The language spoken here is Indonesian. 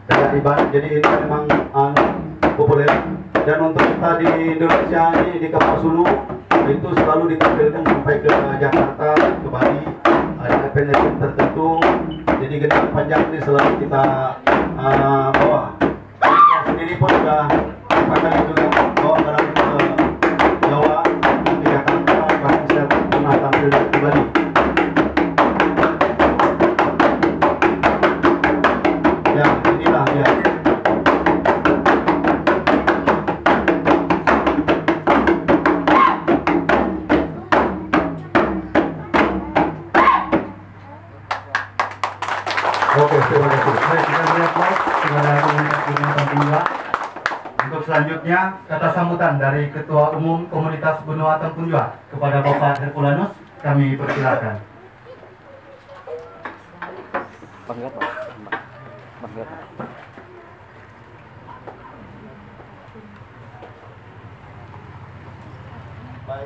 Daerah Iban, jadi ini memang populer. Dan untuk kita di Indonesia ini di Kapal Sulu itu selalu ditampilkan sampai ke Jakarta, ke Bali, ada event-event tertentu. Jadi genap panjang ini selalu kita bawa. Saya sendiri pun sudah beberapa kali juga bawa barang ke Jawa, ke Jakarta, bahkan saya pernah tampil di Bali. Ya, inilah dia. Oke, terima kasih. Baik, kita beri aplaus kepada komunitas Gunung Tempua. Untuk selanjutnya, kata sambutan dari Ketua Umum Komunitas Benua Tempua kepada Bapak Herculanus, kami persilakan. Bangga, Pak. Bangga. Baik,